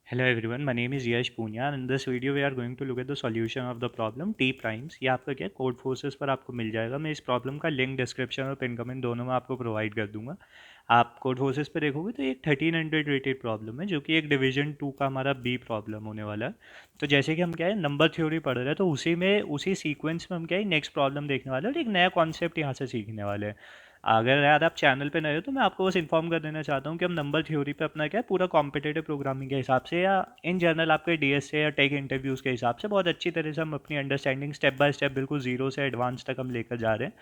Hello everyone, my name is Yash Punya and in this video we are going to look at the solution of the problem T primes। ये आपका क्या code forces पर आपको मिल जाएगा। मैं इस problem का लिंक डिस्क्रिप्शन और पिन कमेंट दोनों में आपको प्रोवाइड कर दूंगा। आप कोड फोर्सेस पर देखोगे तो एक 1300 रेटेड प्रॉब्लम है जो कि एक डिवीजन 2 का हमारा बी प्रॉब्लम होने वाला है। तो जैसे कि हम क्या है नंबर थ्योरी पढ़ रहे हैं तो उसी सीक्वेंस में हम क्या है नेक्स्ट प्रॉब्लम देखने वाले हैं और एक नया कॉन्सेप्ट यहाँ से सीखने वाले हैं। अगर यार आप चैनल पे नए हो तो मैं आपको बस इन्फॉर्म कर देना चाहता हूँ कि हम नंबर थ्योरी पे अपना क्या है पूरा कॉम्पिटेटिव प्रोग्रामिंग के हिसाब से या इन जनरल आपके डीएस से या टेक इंटरव्यूज़ के हिसाब से बहुत अच्छी तरह से हम अपनी अंडरस्टैंडिंग स्टेप बाय स्टेप बिल्कुल जीरो से एडवांस तक हम लेकर जा रहे हैं।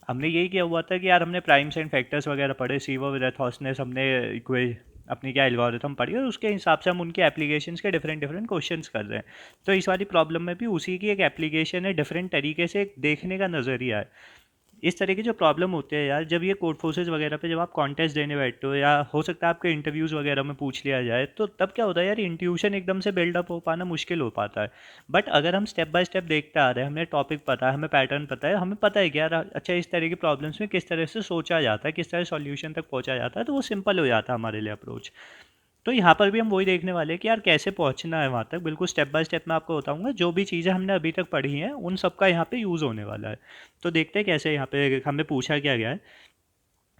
हमने यही किया हुआ था कि यार हमने प्राइम्स एंड फैक्टर्स वगैरह पढ़े, सीवर विदाथॉसनेस हमने इक्वे अपनी क्या एल्गोरिथम पढ़ी और उसके हिसाब से हम उनके एप्लीकेशंस के डिफरेंट डिफरेंट क्वेश्चंस कर रहे हैं। तो इस वाली प्रॉब्लम में भी उसी की एक एप्लीकेशन है, डिफरेंट तरीके से एक देखने का नज़रिया है। इस तरह की जो प्रॉब्लम होते हैं यार, जब ये कोड फोर्सेस वगैरह पे जब आप कॉन्टेस्ट देने बैठते हो या हो सकता है आपके इंटरव्यूज़ वगैरह में पूछ लिया जाए, तो तब क्या होता है यार, इंट्यूशन एकदम से बिल्डअप हो पाना मुश्किल हो पाता है। बट अगर हम स्टेप बाय स्टेप देखते आ रहे हैं, हमें टॉपिक पता है, हमें पैटर्न पता है, हमें पता है कि यार अच्छा इस तरह की प्रॉब्लम्स में किस तरह से सोचा जाता है, किस तरह सॉल्यूशन तक पहुंचा जाता है, तो वो सिंपल हो जाता है हमारे लिए अप्रोच। तो यहाँ पर भी हम वही देखने वाले हैं कि यार कैसे पहुँचना है वहाँ तक, बिल्कुल स्टेप बाय स्टेप मैं आपको बताऊँगा। जो भी चीज़ें हमने अभी तक पढ़ी हैं उन सब का यहाँ पे यूज़ होने वाला है। तो देखते हैं कैसे यहाँ पे हमें पूछा क्या गया है।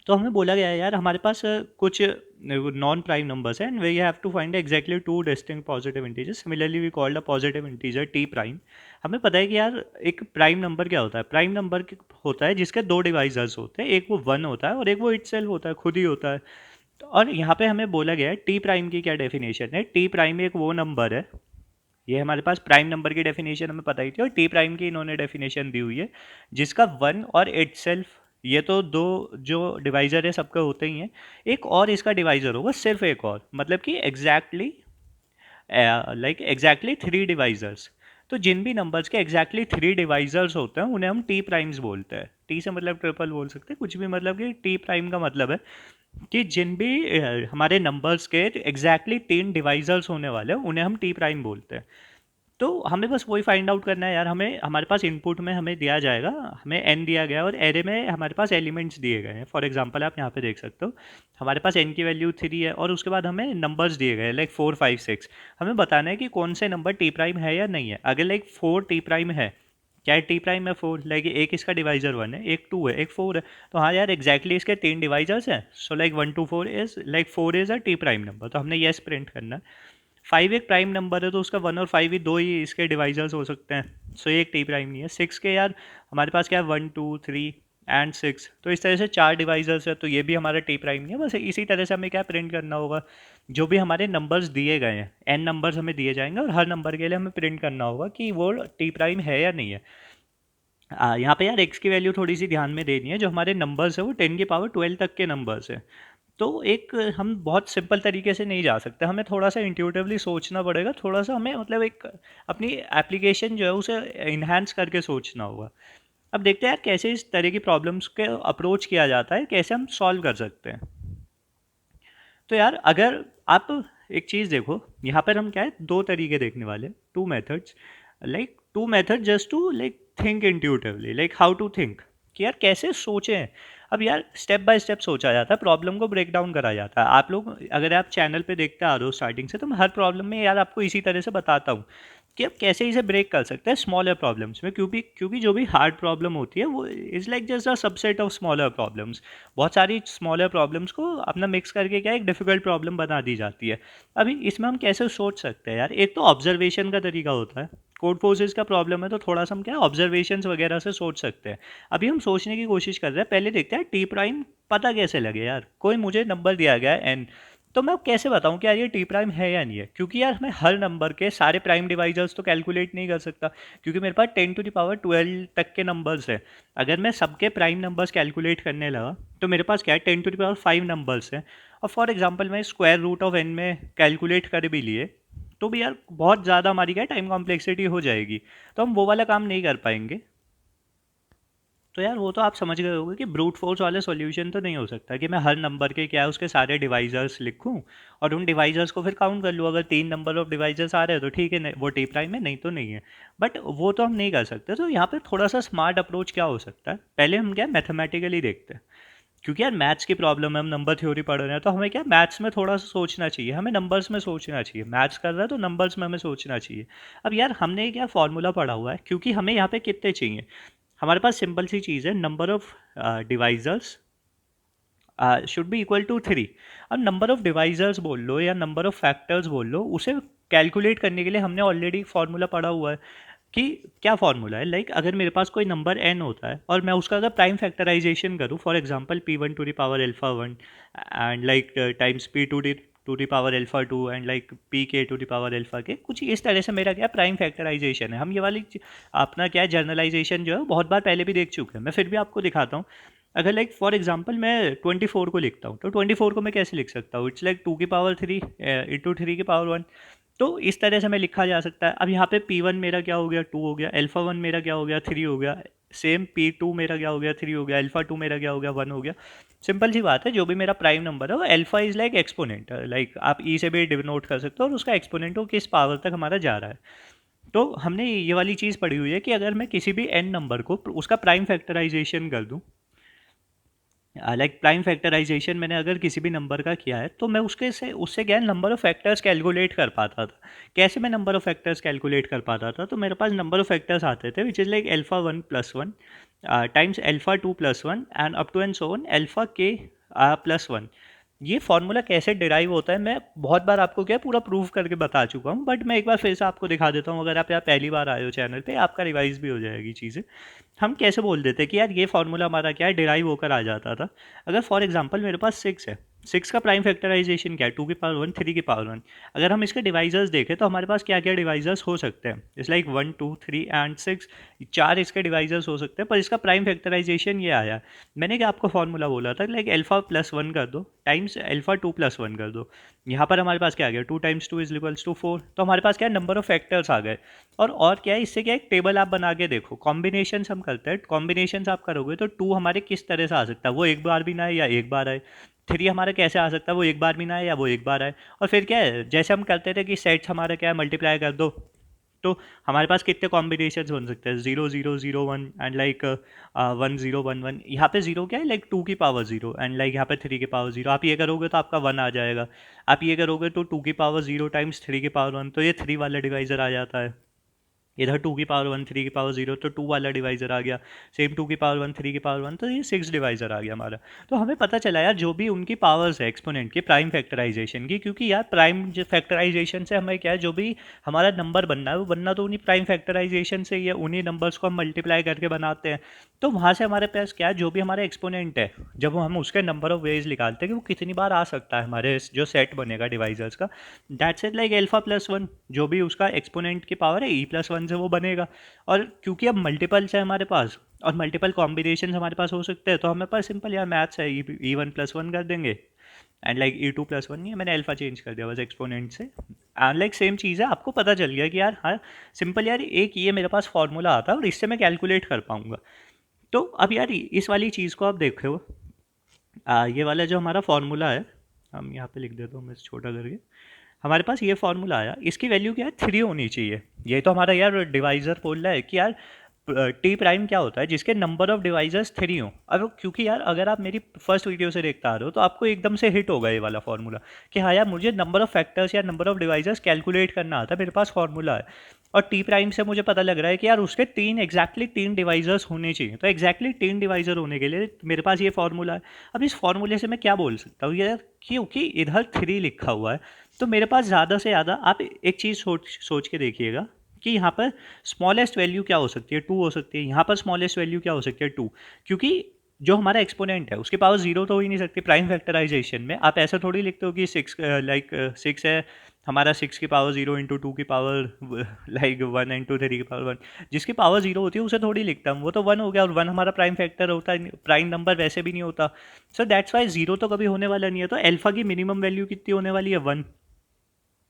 तो हमें बोला गया है यार हमारे पास कुछ नॉन प्राइम नंबर्स हैं and we have to find exactly two distinct positive integers, similarly we called a positive integer T prime. हमें पता है कि यार एक प्राइम नंबर क्या होता है। प्राइम नंबर होता है जिसके दो डिवाइजर्स होते हैं, एक वो वन होता है और एक वो इटसेल्फ होता है, खुद ही होता है। तो और यहाँ पे हमें बोला गया है टी प्राइम की क्या डेफिनेशन है। टी प्राइम एक वो नंबर है, ये हमारे पास प्राइम नंबर की डेफिनेशन हमें पता ही थी और टी प्राइम की इन्होंने डेफिनेशन दी हुई है, जिसका वन और इट सेल्फ, ये तो दो जो डिवाइज़र है सबका होते ही हैं, एक और इसका डिवाइज़र होगा, सिर्फ एक और, मतलब कि एग्जैक्टली एग्जैक्टली थ्री डिवाइजर्स। तो जिन भी नंबर्स के एग्जैक्टली थ्री डिवाइजर्स होते हैं उन्हें हम टी प्राइम्स बोलते हैं। टी से मतलब ट्रिपल बोल सकते हैं, कुछ भी, मतलब कि टी प्राइम का मतलब है कि जिन भी हमारे नंबर्स के एग्जैक्टली तीन डिवाइजर्स होने वाले हैं उन्हें हम टी प्राइम बोलते हैं। तो हमें बस वही फाइंड आउट करना है यार। हमें हमारे पास इनपुट में हमें दिया जाएगा, हमें एन दिया गया है और एरे में हमारे पास एलिमेंट्स दिए गए हैं। फॉर एग्जांपल आप यहाँ पे देख सकते हो हमारे पास एन की वैल्यू 3 है और उसके बाद हमें नंबर्स दिए गए हैं लाइक 4 5 6। हमें बताना है कि कौन से नंबर टी प्राइम है या नहीं है। अगर लाइक 4 टी प्राइम है, क्या टी प्राइम है 4, लाइक एक इसका डिवाइजर 1 है, एक 2 है, एक 4 है, तो हाँ यार एग्जैक्टली इसके तीन डिवाइजर्स हैं। So like 1 2 4 is like 4 is a T prime number, तो हमने येस प्रिंट करना है। 5 एक प्राइम नंबर है तो उसका 1 और 5 ही दो ही इसके डिवाइजर्स हो सकते हैं, सो ये एक टी प्राइम नहीं है। 6 के यार हमारे पास क्या है 1 2 3 एंड 6, तो इस तरह से चार डिवाइजर्स है, तो ये भी हमारा टी प्राइम नहीं है। बस इसी तरह से हमें क्या प्रिंट करना होगा, जो भी हमारे नंबर्स दिए गए हैं, एन नंबर्स हमें दिए जाएंगे और हर नंबर के लिए हमें प्रिंट करना होगा कि वो टी प्राइम है या नहीं है। यहाँ पे यार एक्स की वैल्यू थोड़ी सी ध्यान में देनी है। जो हमारे नंबर्स है वो 10 की पावर 12 तक के नंबर्स है। तो एक हम बहुत सिंपल तरीके से नहीं जा सकते, हमें थोड़ा सा इंट्यूटिवली सोचना पड़ेगा, थोड़ा सा हमें मतलब एक अपनी एप्लीकेशन जो है उसे इन्हांस करके सोचना होगा। अब देखते हैं यार कैसे इस तरह की प्रॉब्लम्स के अप्रोच किया जाता है, कैसे हम सॉल्व कर सकते हैं। तो यार अगर आप एक चीज़ देखो, यहाँ पर हम क्या है दो तरीके देखने वाले, two methods, like two method just to like think intuitively, like how to think, कि यार कैसे सोचें। अब यार स्टेप बाय स्टेप सोचा जाता है, प्रॉब्लम को ब्रेक डाउन करा जाता है। आप लोग अगर आप चैनल पे देखते आ रहे हो स्टार्टिंग से, तो मैं हर प्रॉब्लम में यार आपको इसी तरह से बताता हूँ कि आप कैसे इसे ब्रेक कर सकते हैं स्मॉलर प्रॉब्लम्स में, क्योंकि क्योंकि जो भी हार्ड प्रॉब्लम होती है वो is like just a subset of smaller problems. बहुत सारी स्मॉलर प्रॉब्लम्स को अपना मिक्स करके क्या एक डिफिकल्ट प्रॉब्लम बना दी जाती है। अभी इसमें हम कैसे सोच सकते हैं यार, एक तो ऑब्जर्वेशन का तरीका होता है। कोड फोर्सेस का प्रॉब्लम है तो थोड़ा सा हम क्या ऑब्जर्वेशंस वगैरह से सोच सकते हैं। अभी हम सोचने की कोशिश कर रहे हैं, पहले देखते हैं टी प्राइम पता कैसे लगे यार। कोई मुझे नंबर दिया गया है एन, तो मैं अब कैसे बताऊं कि यार ये टी प्राइम है या नहीं है, क्योंकि यार मैं हर नंबर के सारे प्राइम डिवाइजर्स तो कैलकुलेट नहीं कर सकता, क्योंकि मेरे पास 10 टू द पावर 12 तक के नंबर्स है। अगर मैं सबके प्राइम नंबर्स कैलकुलेट करने लगा तो मेरे पास क्या है 10 टू द पावर 5 नंबर्स हैं। और फॉर एग्जांपल मैं स्क्वायर रूट ऑफ एन में कैलकुलेट कर भी लिए तो भी यार बहुत ज़्यादा हमारी क्या टाइम कॉम्प्लेक्सिटी हो जाएगी, तो हम वो वाला काम नहीं कर पाएंगे। तो यार वो तो आप समझ गए होंगे कि ब्रूट फोर्स वाले सॉल्यूशन तो नहीं हो सकता कि मैं हर नंबर के क्या है उसके सारे डिवाइजर्स लिखूं और उन डिवाइजर्स को फिर काउंट कर लूँ। अगर तीन नंबर ऑफ डिवाइजर्स आ रहे हैं तो ठीक है, वो टी प्राइम है, नहीं तो नहीं है। बट वो तो हम नहीं कर सकते। तो यहाँ पे थोड़ा सा स्मार्ट अप्रोच क्या हो सकता है, पहले हम क्या मैथमेटिकली देखते हैं। क्योंकि यार मैथ्स की प्रॉब्लम है, हम नंबर थ्योरी पढ़ रहे हैं, तो हमें क्या मैथ्स में थोड़ा सा सोचना चाहिए, हमें नंबर्स में सोचना चाहिए। मैथ्स कर रहा है तो नंबर्स में हमें सोचना चाहिए। अब यार हमने क्या फॉर्मूला पढ़ा हुआ है, क्योंकि हमें यहाँ पे कितने चाहिए, हमारे पास सिंपल सी चीज़ है, number of divisors should be equal to 3। अब नंबर ऑफ डिवाइजर्स बोल लो या नंबर ऑफ फैक्टर्स बोल लो, उसे कैलकुलेट करने के लिए हमने ऑलरेडी फार्मूला पढ़ा हुआ है। कि क्या फार्मूला है, लाइक अगर मेरे पास कोई नंबर n होता है और मैं उसका अगर प्राइम फैक्टराइजेशन करूँ, for example p1 to the power alpha 1 and like times p2 to the power alpha 2 and like pk to the power alpha k, कुछ इस तरह से मेरा क्या प्राइम फैक्टराइजेशन है। हम ये वाली अपना क्या जनरलाइजेशन जो है बहुत बार पहले भी देख चुके हैं, मैं फिर भी आपको दिखाता हूँ। अगर लाइक फॉर एग्जांपल मैं 24 को लिखता हूँ, तो 24 को मैं कैसे लिख सकता हूँ, इट्स लाइक 2 की पावर 3 इंटू 3 की पावर 1। तो इस तरह से मैं लिखा जा सकता है। अब यहाँ पे P1 मेरा क्या हो गया, 2 हो गया, अल्फा 1 मेरा क्या हो गया, 3 हो गया, सेम P2 मेरा क्या हो गया, 3 हो गया, अल्फा 2 मेरा क्या हो गया, 1 हो गया। सिंपल सी बात है, जो भी मेरा प्राइम नंबर है वो alpha is like exponent, like आप ई से भी डिनोट कर सकते हो, और उसका एक्सपोनेंट हो किस पावर तक हमारा जा रहा है। तो हमने ये वाली चीज़ पढ़ी हुई है कि अगर मैं किसी भी n नंबर को उसका प्राइम फैक्टराइजेशन कर दूँ, लाइक प्राइम फैक्टराइजेशन मैंने अगर किसी भी नंबर का किया है, तो मैं उसके से उससे क्या नंबर ऑफ फैक्टर्स कैलकुलेट कर पाता था। कैसे मैं नंबर ऑफ फैक्टर्स कैलकुलेट कर पाता था, तो मेरे पास नंबर ऑफ फैक्टर्स आते थे which is like alpha 1 plus 1 times alpha 2 plus 1 and up to and so on alpha k plus 1। ये फॉर्मूला कैसे डिराइव होता है मैं बहुत बार आपको क्या पूरा प्रूव करके बता चुका हूँ, बट मैं एक बार फिर से आपको दिखा देता हूँ। अगर आप यहाँ पहली बार आए हो चैनल पे, आपका रिवाइज भी हो जाएगी चीज़ें। हम कैसे बोल देते हैं कि यार ये फार्मूला हमारा क्या है, डिराइव होकर आ जाता था। अगर फॉर एग्जांपल मेरे पास 6 है, 6 का प्राइम फैक्टराइजेशन क्या है, 2 की पावर 1, 3 की पावर 1। अगर हम इसके डिवाइजर्स देखें तो हमारे पास क्या क्या डिवाइजर्स हो सकते हैं, इट्स लाइक 1 2 3 एंड 6, 4 इसके डिवाइजर्स हो सकते हैं, पर इसका प्राइम फैक्टराइजेशन ये आया। मैंने क्या आपको फार्मूला बोला था, लाइक अल्फा प्लस 1 कर दो टाइम्स अल्फा 2 प्लस 1 कर दो। यहाँ पर हमारे पास क्या आ गया, 2 टाइम्स 2 इज इक्वल्स टू 4। तो हमारे पास क्या नंबर ऑफ फैक्टर्स आ गए। और क्या है, इससे क्या एक टेबल आप बना के देखो, कॉम्बिनेशन हम करते हैं, कॉम्बिनेशन आप करोगे तो 2 हमारे किस तरह से आ सकता है, वो एक बार भी ना आए या एक बार आए। 3 हमारा कैसे आ सकता है, वो एक बार भी ना आए या वो एक बार आए। और फिर क्या है, जैसे हम करते थे कि सेट्स हमारा क्या है, मल्टीप्लाई कर दो, तो हमारे पास कितने कॉम्बिनेशन बन सकते हैं, 0 0 0 1 एंड लाइक 1 0 1 1। यहाँ पे जीरो क्या है, लाइक 2 की पावर 0 एंड लाइक यहाँ पे 3 की पावर 0। आप ये करोगे तो आपका 1 आ जाएगा। आप ये करोगे तो 2 की पावर 0 टाइम्स 3 की पावर 1, तो ये 3 वाला डिवाइजर आ जाता है। इधर 2 की पावर 1 3 की पावर 0, तो 2 वाला डिवाइजर आ गया। सेम 2 की पावर 1 3 की पावर 1, तो ये 6 डिवाइजर आ गया हमारा। तो हमें पता चला यार जो भी उनकी पावर्स है एक्सपोनेंट की प्राइम फैक्टराइजेशन की, क्योंकि यार प्राइम फैक्टराइजेशन से हमें क्या है, जो भी हमारा नंबर बनना है वो बनना तो उन्हीं प्राइम फैक्टराइजेशन से ही है, उन्हीं नंबर्स को हम मल्टीप्लाई करके बनाते हैं। तो वहाँ से हमारे पास क्या है, जो भी हमारा एक्सपोनेंट है, जब हम उसके नंबर ऑफ वेज निकालते हैं कि वो कितनी बार आ सकता है हमारे जो सेट बनेगा डिवाइजर्स का, that's it like alpha plus 1, जो भी उसका एक्सपोनेंट की पावर है E+1 से वो बनेगा। और क्योंकि अब मल्टीपल्स है हमारे पास और मल्टीपल कॉम्बिनेशन हमारे पास हो सकते हैं, तो हमें पास सिंपल यार मैथ्स है, E1+1 कर देंगे एंड लाइक E2+1 नहीं है, मैंने अल्फा चेंज कर दिया बस एक्सपोनेंट से। एंड लाइक सेम चीज़ है, आपको पता चल गया कि यार हाँ सिंपल यार एक ये मेरे पास फॉर्मूला आता है और इससे मैं कैलकुलेट कर पाऊंगा। तो अब यार इस वाली चीज़ को आप देखो, ये वाला जो हमारा फॉर्मूला है, हम यहाँ पे लिख देता हूँ मैं छोटा करके। हमारे पास ये फॉर्मूला आया, इसकी वैल्यू क्या है, 3 होनी चाहिए। ये तो हमारा यार डिवाइजर बोल रहा है कि यार टी प्राइम क्या होता है, जिसके नंबर ऑफ डिवाइजर्स 3 हो। अब क्योंकि यार अगर आप मेरी फर्स्ट वीडियो से देखता आ रहे हो तो आपको एकदम से हिट होगा ये वाला फॉर्मूला कि हाँ यार मुझे नंबर ऑफ फैक्टर्स या नंबर ऑफ डिवाइजर्स कैलकुलेट करना आता है, मेरे पास फॉर्मूला है। और टी प्राइम से मुझे पता लग रहा है कि यार उसके एग्जैक्टली तीन डिवाइजर्स होने चाहिए, तो एग्जैक्टली 3 डिवाइजर होने के लिए मेरे पास ये फॉर्मूला है। अब इस फॉर्मूले से मैं क्या बोल सकता हूँ यार, क्योंकि इधर 3 लिखा हुआ है, तो मेरे पास ज़्यादा से ज़्यादा आप एक चीज़ सोच सोच के देखिएगा कि यहाँ पर स्मॉलेस्ट वैल्यू क्या हो सकती है, 2 हो सकती है। यहाँ पर स्मॉलेस्ट वैल्यू क्या हो सकती है, 2, क्योंकि जो हमारा एक्सपोनेंट है उसकी पावर 0 तो हो ही नहीं सकती प्राइम फैक्टराइजेशन में। आप ऐसा थोड़ी लिखते हो कि 6 लाइक 6 है हमारा, 6 की पावर 0 इंटू 2 की पावर लाइक 1 इंटू 3 की पावर 1। जिसकी पावर 0 होती है उसे थोड़ी लिखता हूँ, वो तो 1 हो गया, और 1 हमारा प्राइम फैक्टर होता है, प्राइम नंबर वैसे भी नहीं होता। सो दैट्स वाई 0 तो कभी होने वाला नहीं है। तो अल्फा की मिनिमम वैल्यू कितनी होने वाली है, 1।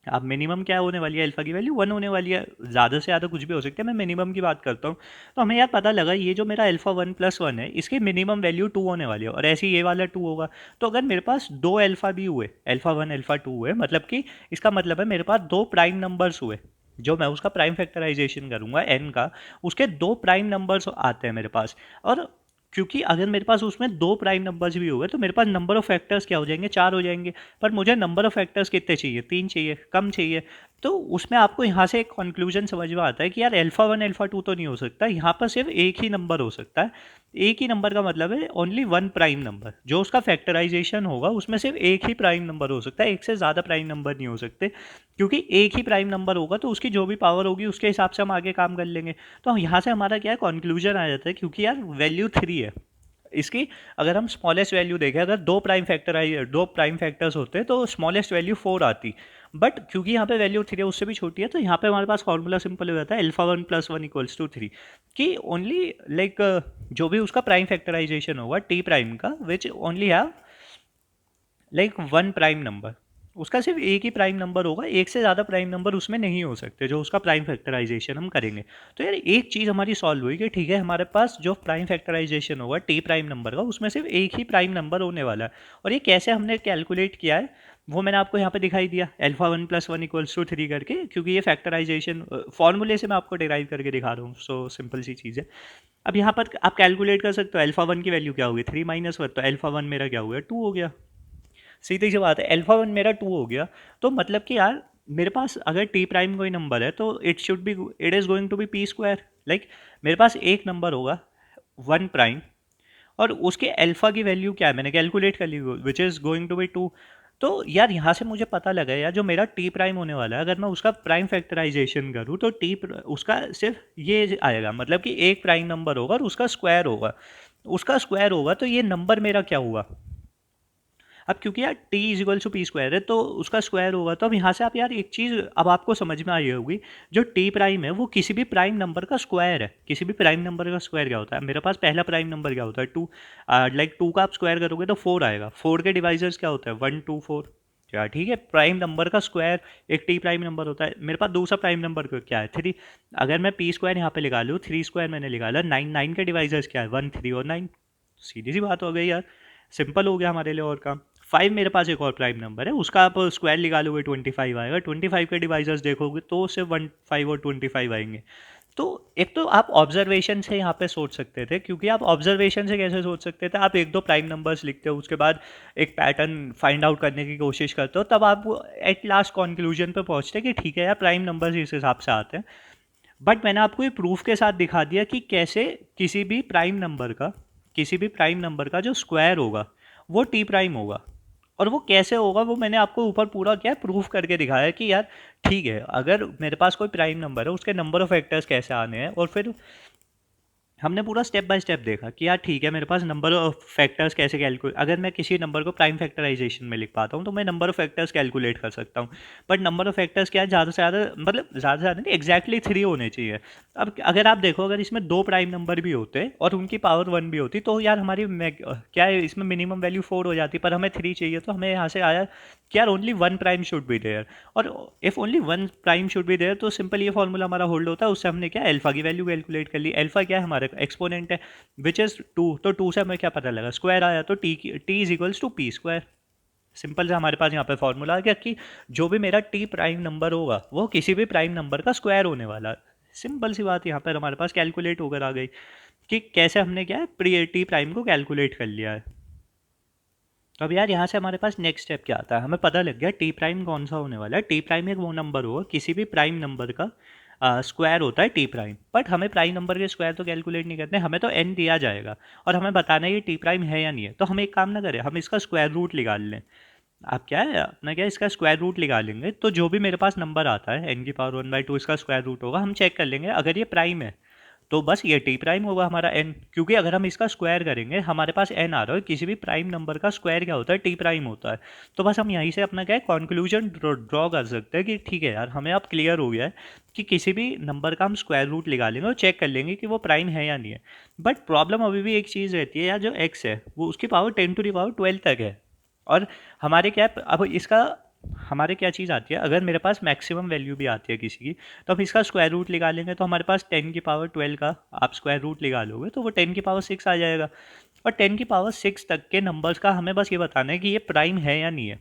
अब मिनिमम क्या होने वाली है, अल्फा की वैल्यू 1 होने वाली है। ज़्यादा से ज़्यादा कुछ भी हो सकता है, मैं मिनिमम की बात करता हूँ। तो हमें यार पता लगा ये जो मेरा अल्फा 1+1 है, इसकी मिनिमम वैल्यू 2 होने वाली है, और ऐसे ही ये वाला 2 होगा। तो अगर मेरे पास 2 अल्फा भी हुए, अल्फा 1 अल्फा 2 हुए, मतलब कि इसका मतलब है मेरे पास 2 प्राइम नंबर्स हुए, जो मैं उसका प्राइम फैक्टराइजेशन करूंगा एन का, उसके 2 प्राइम नंबर्स आते हैं मेरे पास। और क्योंकि अगर मेरे पास उसमें 2 प्राइम नंबर्स भी हो गए तो मेरे पास नंबर ऑफ फैक्टर्स क्या हो जाएँगे, 4 हो जाएँगे। पर मुझे नंबर ऑफ फैक्टर्स कितने चाहिए, 3 चाहिए, कम चाहिए। तो उसमें आपको यहाँ से एक कन्क्लूज़न समझ में आता है कि यार अल्फ़ा 1 अल्फ़ा 2 तो नहीं हो सकता, यहाँ पर सिर्फ़ एक ही नंबर हो सकता है। एक ही नंबर का मतलब है ओनली 1 प्राइम नंबर, जो उसका फैक्टराइज़ेशन होगा उसमें सिर्फ़ एक ही प्राइम नंबर हो सकता है, एक से ज़्यादा प्राइम नंबर नहीं हो सकते। क्योंकि एक ही प्राइम नंबर होगा तो उसकी जो भी पावर होगी उसके हिसाब से हम आगे काम कर लेंगे। तो यहाँ से हमारा क्या है, कन्क्लूज़न आ जाता है, क्योंकि यार वैल्यू 3 है। इसकी अगर हम स्मॉलेस्ट वैल्यू देखें, अगर दो प्राइम फैक्टर्स होते तो स्मॉलेस्ट वैल्यू 4 आती। बट क्योंकि यहाँ पे वैल्यू 3 है, उससे भी छोटी है, तो यहाँ पे हमारे पास फॉर्मूला सिंपल हो जाता है, अल्फा 1 प्लस 1 इक्वल्स टू 3, कि ओनली लाइक जो भी उसका प्राइम फैक्टराइजेशन होगा टी प्राइम का, which only have like 1 prime number, उसका सिर्फ एक ही प्राइम नंबर होगा, एक से ज़्यादा प्राइम नंबर उसमें नहीं हो सकते जो उसका प्राइम फैक्टराइजेशन हम करेंगे। तो यार एक चीज़ हमारी सॉल्व हुई कि ठीक है, हमारे पास जो प्राइम फैक्टराइजेशन होगा टी प्राइम नंबर का, उसमें सिर्फ एक ही प्राइम नंबर होने वाला है। और ये कैसे हमने कैलकुलेट किया है वो मैंने आपको यहाँ पे दिखाई दिया, अल्फा 1 प्लस 1 इक्वल्स टू 3 करके, क्योंकि ये फैक्टराइजेशन फॉर्मूले से मैं आपको डिराइव करके दिखा रहा हूँ। सो सिंपल सी चीज़ है। अब यहाँ पर आप कैलकुलेट कर सकते हो, अल्फा 1 की वैल्यू क्या होगी, 3 माइनस 1, तो अल्फा 1 मेरा क्या हो गया, 2 हो गया। सीधी सी बात है, अल्फा 1 मेरा 2 हो गया। तो मतलब कि यार मेरे पास अगर टी प्राइम कोई नंबर है तो it is going to be p square. Like मेरे पास एक नंबर होगा 1 प्राइम, और उसके अल्फा की वैल्यू क्या है मैंने कैलकुलेट कर ली, which is going to be 2। तो यार यहाँ से मुझे पता लगा यार, जो मेरा टी प्राइम होने वाला है, अगर मैं उसका प्राइम फैक्टराइजेशन करूँ तो उसका सिर्फ ये आएगा, मतलब कि एक प्राइम नंबर होगा और उसका स्क्वायर होगा। उसका स्क्वायर होगा तो ये नंबर मेरा क्या हुआ। अब क्योंकि यार T is equal to p square है तो उसका स्क्वायर होगा। तो अब यहाँ से आप यार एक चीज़ अब आपको समझ में आई होगी, जो टी प्राइम है वो किसी भी प्राइम नंबर का स्क्वायर है। किसी भी प्राइम नंबर का स्क्वायर क्या होता है, मेरे पास पहला प्राइम नंबर क्या होता है, 2। लाइक 2 का आप स्क्वायर करोगे तो 4 आएगा। 4 के डिवाइजर्स क्या होता है, 1 2 4। क्या ठीक है, प्राइम नंबर का स्क्वायर एक टी प्राइम नंबर होता है। मेरे पास दूसरा प्राइम नंबर क्या है, 3। अगर मैं पी स्क्वायर यहाँ पे लगा लूँ, 3 स्क्वायर मैंने निकाला, 9। 9 के डिवाइजर्स क्या है, 1 3 और 9। सीधी सी बात हो गई यार, सिंपल हो गया हमारे लिए और काम। 5 मेरे पास एक और प्राइम नंबर है, उसका आप स्क्वायर निकालोगे 25 आएगा। 25 के डिवाइजर्स देखोगे तो सिर्फ 1 5 और 25 आएंगे। तो एक तो आप ऑब्जर्वेशन से यहाँ पे सोच सकते थे, क्योंकि आप ऑब्जर्वेशन से कैसे सोच सकते थे, आप एक दो प्राइम नंबर्स लिखते हो, उसके बाद एक पैटर्न फाइंड आउट करने की कोशिश करते हो, तब आप एट लास्ट कंक्लूजन पे पहुँचते कि ठीक है यार, प्राइम नंबर्स इस हिसाब से आते हैं। बट मैंने आपको ये प्रूफ के साथ दिखा दिया कि कैसे किसी भी प्राइम नंबर का जो स्क्वायर होगा वो टी प्राइम होगा। और वो कैसे होगा वो मैंने आपको ऊपर पूरा क्या प्रूफ करके दिखाया है कि यार ठीक है, अगर मेरे पास कोई प्राइम नंबर है उसके नंबर ऑफ फैक्टर्स कैसे आने हैं, और फिर हमने पूरा स्टेप बाय स्टेप देखा कि यार ठीक है, मेरे पास नंबर ऑफ फैक्टर्स कैसे कैलकुलेट, अगर मैं किसी नंबर को प्राइम फैक्टराइजेशन में लिख पाता हूँ तो मैं नंबर ऑफ फैक्टर्स कैलकुलेट कर सकता हूँ। बट नंबर ऑफ फैक्टर्स क्या है, ज़्यादा से ज़्यादा मतलब ज़्यादा से ज़्यादा नहीं, एक्जैक्टली 3 होने चाहिए। अब अगर आप देखो, अगर इसमें 2 प्राइम नंबर भी होते और उनकी पावर 1 भी होती तो यार हमारी क्या है, इसमें मिनिमम वैल्यू 4 हो जाती, पर हमें 3 चाहिए, तो हमें यहाँ से आया कि यार only 1 prime should be there. और if only 1 prime should be there तो सिंपल ये फॉर्मूला हमारा होल्ड होता है। उससे हमने क्या अल्फा की वैल्यू कैलकुलेट कर ली। अल्फा क्या है, हमारे एक्सपोनेंट है, विच इज़ 2। तो 2 से हमें क्या पता लगा, स्क्वायर आया, तो T is equals to p square. Simple से हमारे पास यहाँ पे फॉर्मूला आ गया कि जो भी मेरा टी प्राइम नंबर होगा वो किसी भी प्राइम नंबर का स्क्वायर होने वाला है। सिंपल सी बात यहाँ पर हमारे पास कैलकुलेट होकर आ गई कि कैसे हमने क्या है टी प्राइम को कैलकुलेट कर लिया है। तो अब यार यहाँ से हमारे पास नेक्स्ट स्टेप क्या आता है, हमें पता लग गया टी प्राइम कौन सा होने वाला है। टी प्राइम एक वो नंबर होगा, किसी भी प्राइम नंबर का स्क्वायर होता है टी प्राइम। बट हमें प्राइम नंबर के स्क्वायर तो कैलकुलेट नहीं करते, हमें तो एन दिया जाएगा और हमें बताना है ये टी प्राइम है या नहीं है। तो हम एक काम ना करें, हम इसका स्क्वायर रूट निकाल लें। आप क्या है अपना क्या इसका स्क्वायर रूट निकाल लेंगे, तो जो भी मेरे पास नंबर आता है एन की पावर 1/2 इसका स्क्वायर रूट होगा, हम चेक कर लेंगे अगर ये प्राइम है तो बस ये टी प्राइम होगा हमारा एन। क्योंकि अगर हम इसका स्क्वायर करेंगे, हमारे पास एन आ रहा है, किसी भी प्राइम नंबर का स्क्वायर क्या होता है, टी प्राइम होता है। तो बस हम यहीं से अपना क्या है कंक्लूजन ड्रॉ कर सकते हैं कि ठीक है यार, हमें अब क्लियर हो गया है कि किसी भी नंबर का हम स्क्वायर रूट निकाल लेंगे और चेक कर लेंगे कि वो प्राइम है या नहीं है। बट प्रॉब्लम अभी भी एक चीज़ रहती है यार, जो एक्स है वो उसकी पावर 10⁻12 तक है। और हमारे क्या है, अब इसका हमारे क्या चीज़ आती है, अगर मेरे पास मैक्सिमम वैल्यू भी आती है किसी की, तो हम इसका स्क्वायर रूट निकालेंगे, तो हमारे पास 10⁻12 का आप स्क्वायर रूट निकालोगे तो वो 10⁻6 आ जाएगा। और 10⁻6 तक के नंबर्स का हमें बस ये बताना है कि ये प्राइम है या नहीं है।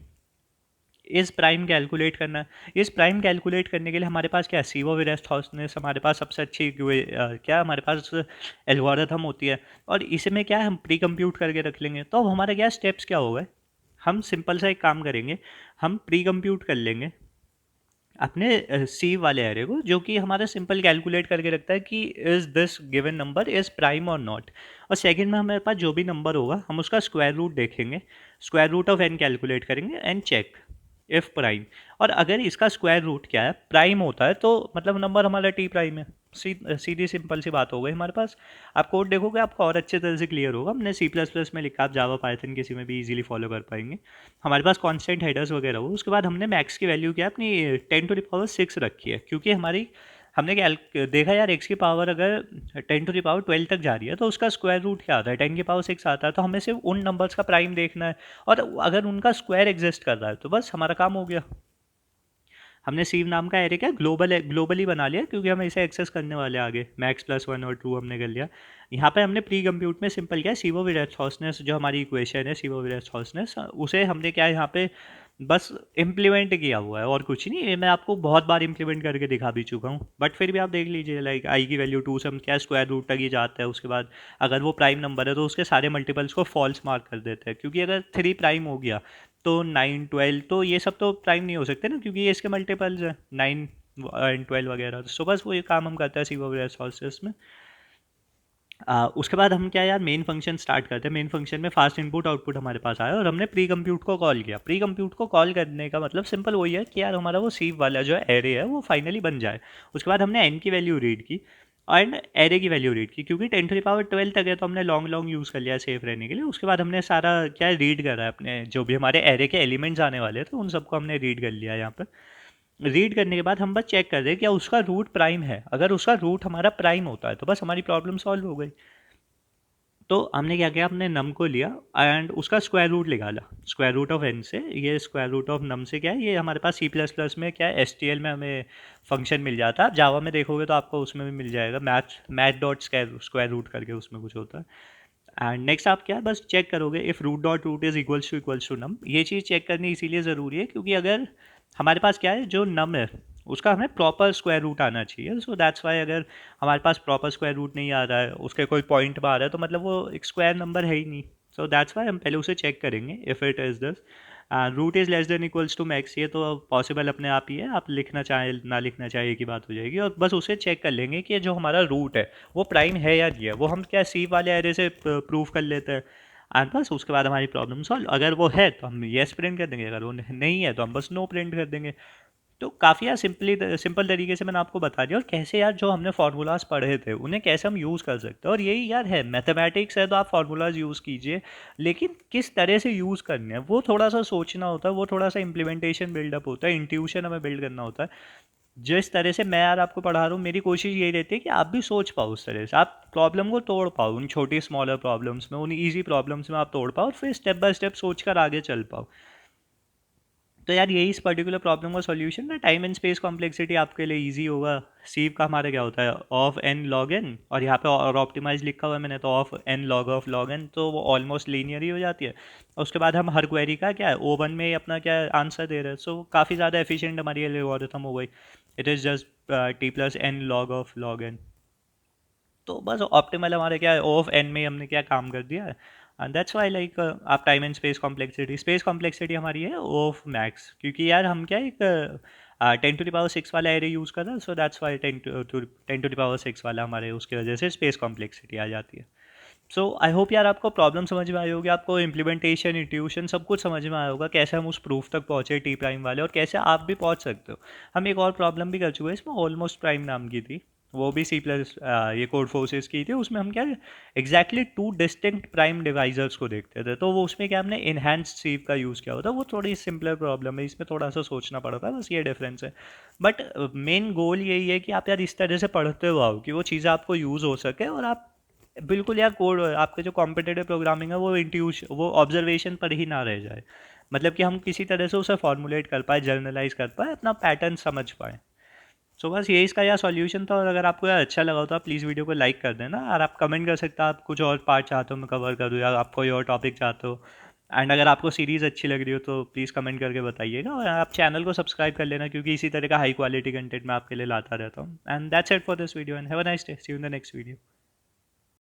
इस प्राइम कैलकुलेट करना है। इस प्राइम कैलकुलेट करने के लिए हमारे पास क्या है, सीवो विरेस्थॉसनेस हमारे पास सबसे अच्छी क्या हमारे पास एल्गोरिथम होती है, और इसमें क्या है हम प्री कंप्यूट करके रख लेंगे। तो अब हमारा क्या स्टेप्स क्या होगा, हम सिंपल सा एक काम करेंगे, हम प्री कंप्यूट कर लेंगे अपने सी वाले एरे को, जो कि हमारा सिंपल कैलकुलेट करके रखता है कि is this given number is prime और नॉट। और सेकंड में हमारे पास जो भी नंबर होगा हम उसका स्क्वायर रूट देखेंगे, square root of n calculate करेंगे एंड चेक इफ प्राइम। और अगर इसका स्क्वायर रूट क्या है, प्राइम होता है, तो मतलब नंबर हमारा टी प्राइम है। सीधी सिंपल सी बात हो गई हमारे पास। आप कोड देखोगे आपको और अच्छे तरह से क्लियर होगा, हमने सी प्लस प्लस में लिखा, आप जावा पाइथन किसी में भी इजीली फॉलो कर पाएंगे। हमारे पास कांस्टेंट हेडर्स वगैरह हो, उसके बाद हमने मैक्स की वैल्यू क्या अपनी 10⁻6 रखी है, क्योंकि हमारी हमने क्या देखा यार, एक्स की पावर अगर 10⁻12 तक जा रही है तो उसका स्क्वायर रूट क्या आता है, 10⁻6 आता है। तो हमें सिर्फ उन नंबर्स का प्राइम देखना है, और अगर उनका स्क्वायर एग्जिस्ट कर रहा है तो बस हमारा काम हो गया। हमने सीव नाम का एरे क्या ग्लोबली बना लिया, क्योंकि हम इसे एक्सेस करने वाले आगे, मैक्स प्लस 1 और 2 हमने कर लिया। यहाँ पे हमने प्री कंप्यूट में सिंपल क्या है, सीवो विरेस्थॉसनेस जो हमारी इक्वेशन है, सीवो विरेस्थॉसनेस, उसे हमने क्या है यहाँ पे बस इम्प्लीमेंट किया हुआ है और कुछ नहीं। ये मैं आपको बहुत बार इम्प्लीमेंट करके दिखा भी चुका हूँ, बट फिर भी आप देख लीजिए, लाइक आई की वैल्यू 2 से हम क्या स्क्वायर रूट तक ही जाता है। उसके बाद अगर वो प्राइम नंबर है तो उसके सारे मल्टीपल्स को फॉल्स मार्क कर देते हैं, क्योंकि अगर 3 प्राइम हो गया तो 9 12 तो ये सब तो प्राइम नहीं हो सकते ना, क्योंकि ये इसके मल्टीपल्स हैं 9 एंड 12 वगैरह। तो बस वो ये काम हम करते हैं सीवो विरेस्थॉसनेस में। उसके बाद हम क्या यार मेन फंक्शन स्टार्ट करते हैं। मेन फंक्शन में फास्ट इनपुट आउटपुट हमारे पास आया और हमने प्री कंप्यूट को कॉल किया। प्री कंप्यूट को कॉल करने का मतलब सिंपल वही है कि यार हमारा वो सीव वाला जो एरे है वो फाइनली बन जाए। उसके बाद हमने एन की वैल्यू रीड की एंड एरे की वैल्यू रीड की, क्योंकि 10⁻12 तक है तो हमने लॉन्ग लॉन्ग यूज़ कर लिया सेफ रहने के लिए। उसके बाद हमने सारा क्या रीड करा है, अपने जो भी हमारे एरे के एलिमेंट्स आने वाले थे उन सबको हमने रीड कर लिया। यहाँ पर रीड करने के बाद हम बस चेक कर रहे हैं क्या उसका रूट प्राइम है। अगर उसका रूट हमारा प्राइम होता है तो बस हमारी प्रॉब्लम सॉल्व हो गई। तो हमने क्या किया, हमने नम को लिया एंड उसका स्क्वायर रूट निकाला, स्क्वायर रूट ऑफ एन से। ये स्क्वायर रूट ऑफ नम से क्या है, ये हमारे पास सी प्लस प्लस में क्या है, एस टी एल में हमें फंक्शन मिल जाता है। आप जावा में देखोगे तो आपको उसमें भी मिल जाएगा, मैथ डॉट स्क्वायर रूट करके उसमें कुछ होता है। एंड नेक्स्ट आप क्या बस चेक करोगे if root dot root is equals to num. ये चीज़ चेक करनी इसीलिए ज़रूरी है क्योंकि अगर हमारे पास क्या है जो नम है उसका हमें प्रॉपर स्क्वायर रूट आना चाहिए। सो दैट्स वाई अगर हमारे पास प्रॉपर स्क्वायर रूट नहीं आ रहा है, उसके कोई पॉइंट में आ रहा है, तो मतलब वो एक स्क्वायर नंबर है ही नहीं। सो दैट्स वाई हम पहले उसे चेक करेंगे if it is this root is less than equals to max. ये तो पॉसिबल अपने आप ही है, आप लिखना चाहे ना लिखना चाहिए की बात हो जाएगी। और बस उसे चेक कर लेंगे कि जो हमारा रूट है वो प्राइम है या नहीं है। वो हम क्या सी वाले एरे से प्रूव कर लेते हैं एंड बस उसके बाद हमारी प्रॉब्लम सॉल्व। अगर वो है तो हम येस प्रिंट कर देंगे, अगर वो नहीं है तो हम बस नो प्रिंट कर देंगे। तो काफ़ी यार सिंपल तरीके से मैंने आपको बता दिया, और कैसे यार जो हमने फार्मूलाज पढ़े थे उन्हें कैसे हम यूज़ कर सकते हैं। और यही यार है, मैथमेटिक्स है तो आप फार्मूलाज यूज़ कीजिए, लेकिन किस तरह से यूज़ करने हैं वो थोड़ा सा सोचना होता है, वो थोड़ा सा इम्प्लीमेंटेशन बिल्डअप होता है, इंट्यूशन हमें बिल्ड करना होता है। जिस तरह से मैं यार आपको पढ़ा रहा हूँ मेरी कोशिश यही रहती है कि आप भी सोच पाओ उस तरह से, आप प्रॉब्लम को तोड़ पाओ उन छोटी स्मॉलर प्रॉब्लम्स में, उन ईजी प्रॉब्लम्स में आप तोड़ पाओ और फिर स्टेप बाय स्टेप सोच कर आगे चल पाओ। तो यार यही इस पर्टिकुलर प्रॉब्लम का सॉल्यूशन ना, टाइम एंड स्पेस कॉम्प्लेक्सिटी आपके लिए इजी होगा। सीव का हमारा क्या होता है ऑफ एन लॉग एन, और यहाँ पे और ऑप्टिमाइज लिखा हुआ है मैंने तो ऑफ लॉग एन, तो वो ऑलमोस्ट लीनियर ही हो जाती है। और उसके बाद हम हर क्वेरी का क्या है O1 में ही अपना क्या आंसर दे रहे हैं। सो काफ़ी ज़्यादा एफिशिएंट हमारी एल्गोरिथम हो गई। It is just T plus n log n. तो बस ऑप्टिमल हमारे क्या है ऑफ एन में हमने क्या काम कर दिया है। एंड दैट्स वाई लाइक आप टाइम एंड स्पेस कॉम्प्लेक्सिटी हमारी है ऑफ मैक्स, क्योंकि यार हम क्या एक 10⁻6 वाला एरे यूज़ कर रहे हैं। सो दैट्स वाई 10⁻6 वाला हमारे उसकी वजह से स्पेस कॉम्प्लेक्सिटी आ जाती है। सो आई होप यार आपको प्रॉब्लम समझ में आई होगी, आपको इम्प्लीमेंटेशन इंट्यूशन सब कुछ समझ में आया होगा, कैसे हम उस प्रूफ तक पहुँचे टी प्राइम वाले, और कैसे आप भी पहुँच सकते हो। हम एक और प्रॉब्लम भी कर चुके हैं इसमें, ऑलमोस्ट प्राइम नाम की थी, वो भी सी प्लस ये कोड फोर्सेस की थी। उसमें हम क्या एग्जैक्टली 2 डिस्टिंक्ट प्राइम डिवाइजर्स को देखते थे, तो वो उसमें क्या हमने इन्हांस्ड सीव का यूज़ किया होता, वो थोड़ी सिंपलर प्रॉब्लम है, इसमें थोड़ा सा सोचना पड़ता है, बस ये डिफरेंस है। बट मेन गोल यही है कि आप यार इस तरह से पढ़ते हो आओ कि वो चीज़ें आपको यूज़ हो सके, और आप बिल्कुल यार कोड आपके जो कॉम्पिटेटिव प्रोग्रामिंग है वो ऑब्जर्वेशन पर ही ना रह जाए, मतलब कि हम किसी तरह से उसे फॉर्मुलेट कर पाए, जर्नलाइज कर पाए, अपना पैटर्न समझ पाए। सो बस ये इसका यार सॉल्यूशन था। और अगर आपको यार अच्छा लगा हो तो आप प्लीज़ वीडियो को लाइक कर देना, और आप कमेंट कर सकते हो आप कुछ और पार्ट चाहते हो मैं कवर करूँ, या आप कोई और टॉपिक चाहते हो एंड अगर आपको सीरीज़ अच्छी लग रही हो तो प्लीज़ कमेंट करके बताइएगा, और आप चैनल को सब्सक्राइब कर लेना, क्योंकि इसी तरह का हाई क्वालिटी कंटेंट मैं आपके लिए लाता रहता हूँ। And that's it for this video, and have a nice day, see you in the next video.